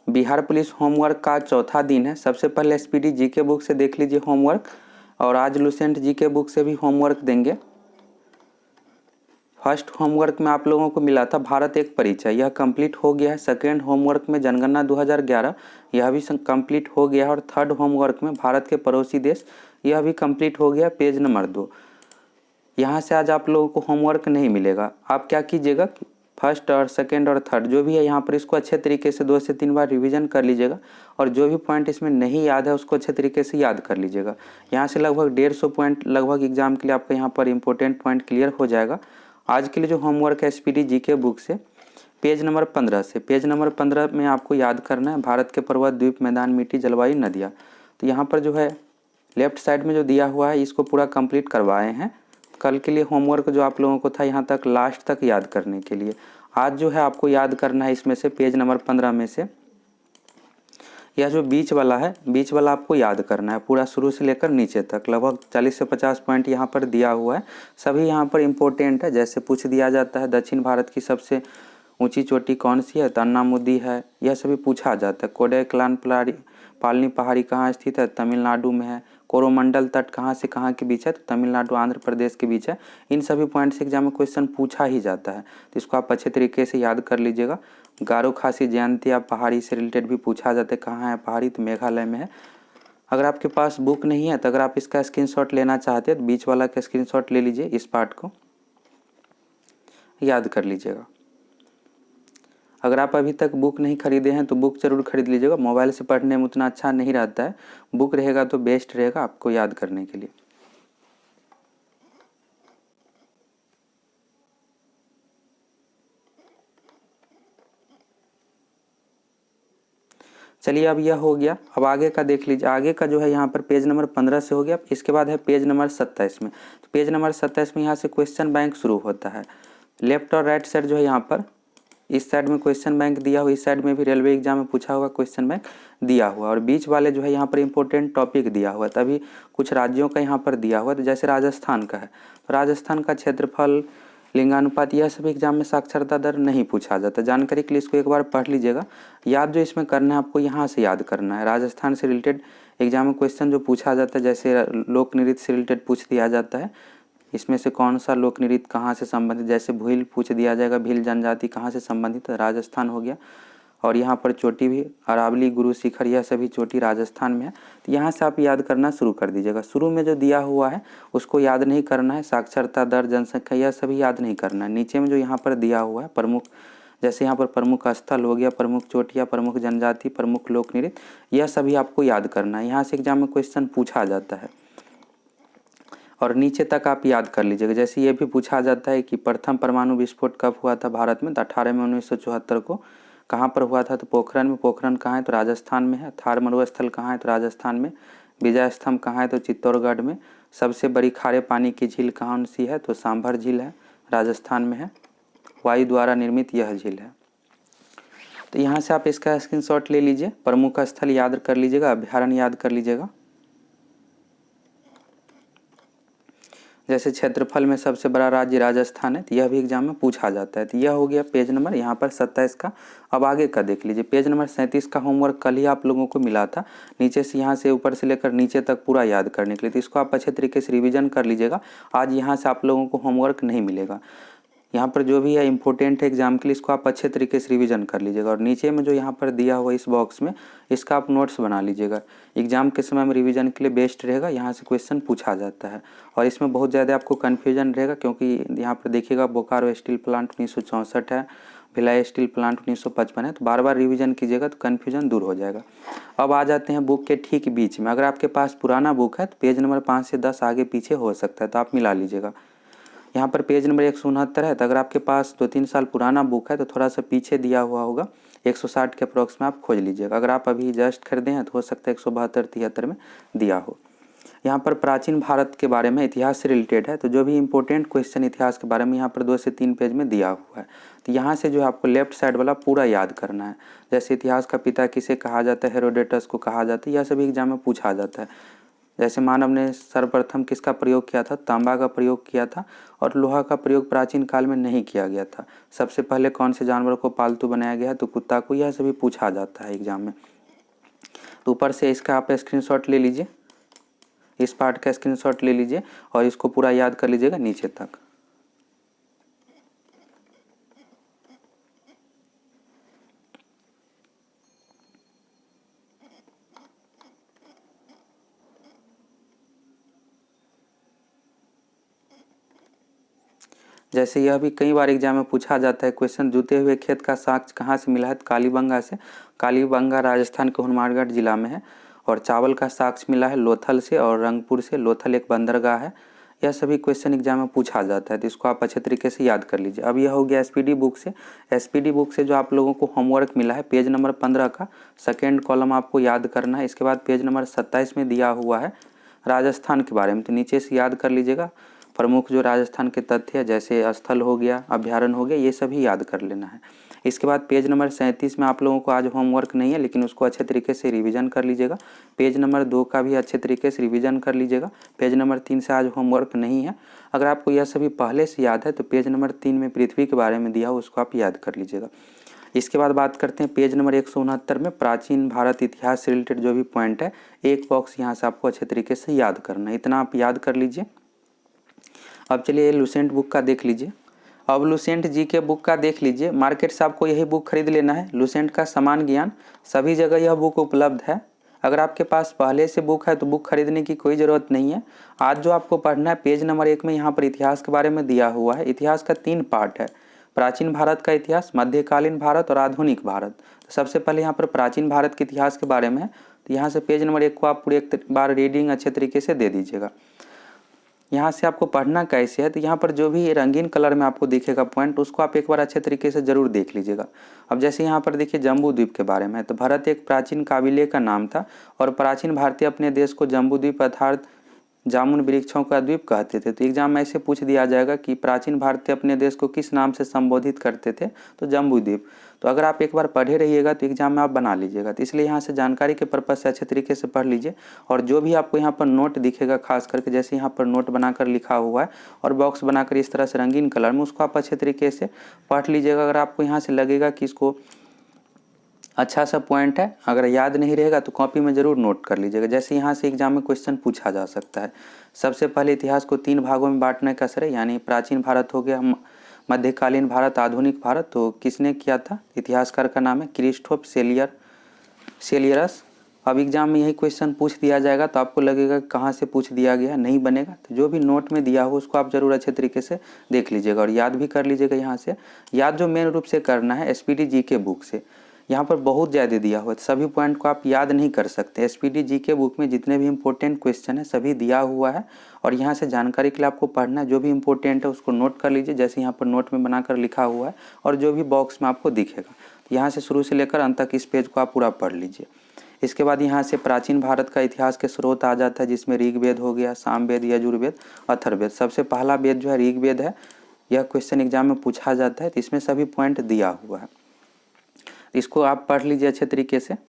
Bihar police homework का चौथा दिन है। सबसे पहले एसपीडी जीके बुक से देख लीजिए होमवर्क, और आज लुसेंट जीके बुक से भी होमवर्क देंगे। फर्स्ट होमवर्क में आप लोगों को मिला था भारत एक परिचय, यह कंप्लीट हो गया है। सेकेंड होमवर्क में जनगणना 2011, यह भी कंप्लीट हो गया है। और थर्ड होमवर्क में भारत के पड़ोसी देश, यह भी कंप्लीट हो गया, पेज नंबर 2। यहाँ से आज आप लोगों को होमवर्क नहीं मिलेगा। आप क्या कीजिएगा, फर्स्ट और सेकेंड और थर्ड जो भी है यहाँ पर इसको अच्छे तरीके से 2 से 3 बार रिवीजन कर लीजिएगा, और जो भी पॉइंट इसमें नहीं याद है उसको अच्छे तरीके से याद कर लीजिएगा। यहाँ से लगभग 150 पॉइंट लगभग एग्जाम के लिए आपका यहाँ पर इंपॉर्टेंट पॉइंट क्लियर हो जाएगा। आज के लिए जो होमवर्क है एसपीडी जीके बुक से पेज नंबर 15 से, पेज नंबर 15 में आपको याद करना है भारत के पर्वत, द्वीप, मैदान, मिट्टी, जलवायु, नदियाँ। तो यहाँ पर जो है लेफ्ट साइड में जो दिया हुआ है इसको पूरा कंप्लीट करवाए हैं। कल के लिए होमवर्क जो आप लोगों को था यहाँ तक लास्ट तक याद करने के लिए, आज जो है आपको याद करना है इसमें से पेज नंबर 15 में से यह जो बीच वाला है, बीच वाला आपको याद करना है पूरा शुरू से लेकर नीचे तक। लगभग 40 से 50 पॉइंट यहाँ पर दिया हुआ है, सभी यहाँ पर इम्पोर्टेंट है। जैसे पूछ दिया जाता है दक्षिण भारत की सबसे ऊंची चोटी कौन सी है, तो अन्नामुदी है, यह सभी पूछा जाता है। कोडाईकनाल पालनी पहाड़ी कहाँ स्थित है, तमिलनाडु में है। कोरोमंडल तट कहाँ से कहाँ के बीच है, तो तमिलनाडु आंध्र प्रदेश के बीच है। इन सभी पॉइंट से एग्जाम में क्वेश्चन पूछा ही जाता है, तो इसको आप अच्छे तरीके से याद कर लीजिएगा। गारो खासी जयंतिया पहाड़ी से रिलेटेड भी पूछा जाता है, कहाँ है पहाड़ी, तो मेघालय में है। अगर आपके पास बुक नहीं है तो अगर आप इसका स्क्रीनशॉट लेना चाहते हैं तो बीच वाला का स्क्रीनशॉट ले लीजिए, इस पार्ट को याद कर लीजिएगा। अगर आप अभी तक बुक नहीं खरीदे हैं तो बुक जरूर खरीद लीजिएगा, मोबाइल से पढ़ने में उतना अच्छा नहीं रहता है, बुक रहेगा तो बेस्ट रहेगा आपको याद करने के लिए। चलिए अब यह हो गया, अब आगे का देख लीजिए। आगे का जो है यहाँ पर पेज नंबर 15 से हो गया। इसके बाद है पेज नंबर 27 में, तो पेज नंबर 27 में यहाँ से क्वेश्चन बैंक शुरू होता है। लेफ्ट और राइट साइड जो है यहाँ पर, इस साइड में क्वेश्चन बैंक दिया हुआ, इस साइड में भी रेलवे एग्जाम में पूछा हुआ क्वेश्चन बैंक दिया हुआ, और बीच वाले जो है यहाँ पर इंपॉर्टेंट टॉपिक दिया हुआ। तभी कुछ राज्यों का यहाँ पर दिया हुआ, तो जैसे राजस्थान का है तो राजस्थान का क्षेत्रफल, लिंगानुपात, यह सभी एग्जाम में साक्षरता दर नहीं पूछा जाता। जानकारी के लिए इसको एक बार पढ़ लीजिएगा। याद जो इसमें करना है आपको यहाँ से याद करना है, राजस्थान से रिलेटेड एग्जाम में क्वेश्चन जो पूछा जाता है, जैसे लोक नृत्य से रिलेटेड पूछ दिया जाता है, इसमें से कौन सा लोक नृत्य कहाँ से संबंधित, जैसे भील पूछ दिया जाएगा, भील जनजाति कहाँ से संबंधित, राजस्थान हो गया। और यहाँ पर चोटी भी, अरावली, गुरु शिखर, यह सभी चोटी राजस्थान में है। तो यहाँ से आप याद करना शुरू कर दीजिएगा। शुरू में जो दिया हुआ है उसको याद नहीं करना है, साक्षरता दर, जनसंख्या, यह सभी याद नहीं करना है। नीचे में जो यहाँ पर दिया हुआ है प्रमुख, जैसे यहाँ पर प्रमुख स्थल हो गया, प्रमुख चोटियाँ, प्रमुख जनजाति, प्रमुख लोक नृत्य, यह सभी आपको याद करना है। यहाँ से एग्जाम में क्वेश्चन पूछा जाता है, और नीचे तक आप याद कर लीजिएगा। जैसे ये भी पूछा जाता है कि प्रथम परमाणु विस्फोट कब हुआ था भारत में, तो 18 मई 1974 को। कहाँ पर हुआ था, तो पोखरण में। पोखरण कहाँ है, तो राजस्थान में है। थार मरुस्थल कहाँ है, तो राजस्थान में। विजय स्तंभ कहाँ है, तो चित्तौड़गढ़ में। सबसे बड़ी खारे पानी की झील कौन सी है, तो सांभर झील है, राजस्थान में है। वायु द्वारा निर्मित यह झील है। तो यहाँ से आप इसका स्क्रीनशॉट ले लीजिए। प्रमुख स्थल याद कर लीजिएगा, अभ्यारण्य याद कर लीजिएगा। जैसे क्षेत्रफल में सबसे बड़ा राज्य राजस्थान है, तो यह भी एग्जाम में पूछा जाता है। तो यह हो गया पेज नंबर यहाँ पर 27 का। अब आगे का देख लीजिए, पेज नंबर 37 का होमवर्क कल ही आप लोगों को मिला था। नीचे से यहाँ से ऊपर से लेकर नीचे तक पूरा याद करने के लिए, तो इसको आप अच्छे तरीके से रिवीजन कर लीजिएगा। आज यहाँ से आप लोगों को होमवर्क नहीं मिलेगा। यहाँ पर जो भी है इंपॉर्टेंट है एग्जाम के लिए, इसको आप अच्छे तरीके से रिवीजन कर लीजिएगा। और नीचे में जो यहाँ पर दिया हुआ इस बॉक्स में, इसका आप नोट्स बना लीजिएगा। एग्जाम के समय में रिवीजन के लिए बेस्ट रहेगा, यहाँ से क्वेश्चन पूछा जाता है। और इसमें बहुत ज़्यादा आपको कन्फ्यूजन रहेगा, क्योंकि यहाँ पर देखिएगा बोकारो स्टील प्लांट 1964 है, भिलाई स्टील प्लांट 1955 है, तो बार बार रिवीजन कीजिएगा तो कन्फ्यूजन दूर हो जाएगा। अब आ जाते हैं बुक के ठीक बीच में। अगर आपके पास पुराना बुक है तो पेज नंबर 5 से 10 आगे पीछे हो सकता है, तो आप मिला लीजिएगा। यहाँ पर पेज नंबर 169 है, तो अगर आपके पास 2-3 साल पुराना बुक है तो थोड़ा सा पीछे दिया हुआ होगा, 160 के अप्रॉक्स में आप खोज लीजिएगा। अगर आप अभी जस्ट खरीदे हैं तो हो सकता है 172-73 में दिया हो। यहाँ पर प्राचीन भारत के बारे में, इतिहास से रिलेटेड है, तो जो भी इंपॉर्टेंट क्वेश्चन इतिहास के बारे में यहाँ पर 2 से 3 पेज में दिया हुआ है। तो यहाँ से जो है आपको लेफ्ट साइड वाला पूरा याद करना है। जैसे इतिहास का पिता किसे कहा जाता है, हेरोडेटस को कहा जाता है, यह सभी एग्जाम में पूछा जाता है। जैसे मानव ने सर्वप्रथम किसका प्रयोग किया था, तांबा का प्रयोग किया था, और लोहा का प्रयोग प्राचीन काल में नहीं किया गया था। सबसे पहले कौन से जानवर को पालतू बनाया गया है, तो कुत्ता को। यह सभी पूछा जाता है एग्जाम में। तो ऊपर से इसका आप स्क्रीनशॉट ले लीजिए, इस पार्ट का स्क्रीनशॉट ले लीजिए और इसको पूरा याद कर लीजिएगा नीचे तक। जैसे यह भी कई बार एग्जाम में पूछा जाता है क्वेश्चन, जूते हुए खेत का साक्ष्य कहाँ से मिला है, कालीबंगा से। कालीबंगा राजस्थान के हनुमानगढ़ जिला में है। और चावल का साक्ष्य मिला है लोथल से और रंगपुर से। लोथल एक बंदरगाह है। यह सभी क्वेश्चन एग्जाम में पूछा जाता है, तो इसको आप अच्छे तरीके से याद कर लीजिए। अब यह हो गया एसपीडी बुक से। एसपीडी बुक से जो आप लोगों को होमवर्क मिला है, पेज नंबर 15 का सेकेंड कॉलम आपको याद करना है। इसके बाद पेज नंबर 27 में दिया हुआ है राजस्थान के बारे में, तो नीचे से याद कर लीजिएगा। प्रमुख जो राजस्थान के तथ्य है, जैसे स्थल हो गया, अभ्यारण्य हो गया, ये सभी याद कर लेना है। इसके बाद पेज नंबर 37 में आप लोगों को आज होमवर्क नहीं है, लेकिन उसको अच्छे तरीके से रिवीजन कर लीजिएगा। पेज नंबर 2 का भी अच्छे तरीके से रिवीजन कर लीजिएगा। पेज नंबर 3 से आज होमवर्क नहीं है। अगर आपको यह सभी पहले से याद है तो पेज नंबर 3 में पृथ्वी के बारे में दिया हो, उसको आप याद कर लीजिएगा। इसके बाद बात करते हैं पेज नंबर 169 में प्राचीन भारत इतिहास से रिलेटेड जो भी पॉइंट है, एक बॉक्स यहाँ से आपको अच्छे तरीके से याद करना है। इतना आप याद कर लीजिए। अब चलिए लुसेंट बुक का देख लीजिए। अब लुसेंट जी के बुक का देख लीजिए। मार्केट से आपको यही बुक खरीद लेना है, लुसेंट का समान ज्ञान। सभी जगह यह बुक उपलब्ध है। अगर आपके पास पहले से बुक है तो बुक खरीदने की कोई ज़रूरत नहीं है। आज जो आपको पढ़ना है, पेज नंबर 1 में यहाँ पर इतिहास के बारे में दिया हुआ है। इतिहास का 3 पार्ट है, प्राचीन भारत का इतिहास, मध्यकालीन भारत और आधुनिक भारत। तो सबसे पहले यहाँ पर प्राचीन भारत के इतिहास के बारे में है। तो यहाँ से पेज नंबर 1 को आप पूरी एक बार रीडिंग अच्छे तरीके से दे दीजिएगा। यहाँ से आपको पढ़ना कैसे है, तो यहाँ पर जो भी रंगीन कलर में आपको दिखेगा पॉइंट, उसको आप एक बार अच्छे तरीके से जरूर देख लीजिएगा। अब जैसे यहाँ पर देखिए जम्बू द्वीप के बारे में, तो भारत एक प्राचीन काबिले का नाम था और प्राचीन भारतीय अपने देश को जम्बू द्वीप अर्थात जामुन वृक्षों का द्वीप कहते थे। तो एग्जाम में ऐसे पूछ दिया जाएगा कि प्राचीन भारतीय अपने देश को किस नाम से संबोधित करते थे, तो जम्बू द्वीप। तो अगर आप एक बार पढ़े रहिएगा तो एग्जाम में आप बना लीजिएगा। तो इसलिए यहाँ से जानकारी के पर्पज़ से अच्छे तरीके से पढ़ लीजिए। और जो भी आपको यहाँ पर नोट दिखेगा, खास करके जैसे यहाँ पर नोट बनाकर लिखा हुआ है और बॉक्स बनाकर इस तरह से रंगीन कलर में, उसको आप अच्छे तरीके से पढ़ लीजिएगा। अगर आपको यहाँ से लगेगा कि इसको अच्छा सा पॉइंट है, अगर याद नहीं रहेगा तो कॉपी में ज़रूर नोट कर लीजिएगा। जैसे यहाँ से एग्जाम में क्वेश्चन पूछा जा सकता है। सबसे पहले इतिहास को 3 भागों में बांटने का श्रेय, यानी प्राचीन भारत हो गया, मध्यकालीन भारत, आधुनिक भारत, तो किसने किया था? इतिहासकार का नाम है क्रिस्टोफ सेलियरस। अब एग्जाम में यही क्वेश्चन पूछ दिया जाएगा तो आपको लगेगा कहाँ से पूछ दिया गया, नहीं बनेगा। तो जो भी नोट में दिया हो उसको आप जरूर अच्छे तरीके से देख लीजिएगा और याद भी कर लीजिएगा। यहाँ से याद जो मेन रूप से करना है एसपीडी जी के बुक से। यहाँ पर बहुत ज़्यादा दिया हुआ है, सभी पॉइंट को आप याद नहीं कर सकते। एसपीडी जी के बुक में जितने भी इंपॉर्टेंट क्वेश्चन है सभी दिया हुआ है और यहाँ से जानकारी के लिए आपको पढ़ना है। जो भी इंपॉर्टेंट है उसको नोट कर लीजिए, जैसे यहाँ पर नोट में बनाकर लिखा हुआ है, और जो भी बॉक्स में आपको दिखेगा यहाँ से शुरू से लेकर अंत तक इस पेज को आप पूरा पढ़ लीजिए। इसके बाद यहाँ से प्राचीन भारत का इतिहास के स्रोत आ जाता है, जिसमें ऋग्वेद हो गया, सामवेद, यजुर्वेद, अथर्ववेद। सबसे पहला वेद जो है ऋग्वेद है। यह क्वेश्चन एग्जाम में पूछा जाता है, तो इसमें सभी पॉइंट दिया हुआ है। इसको आप पढ़ लीजिए अच्छे तरीके से।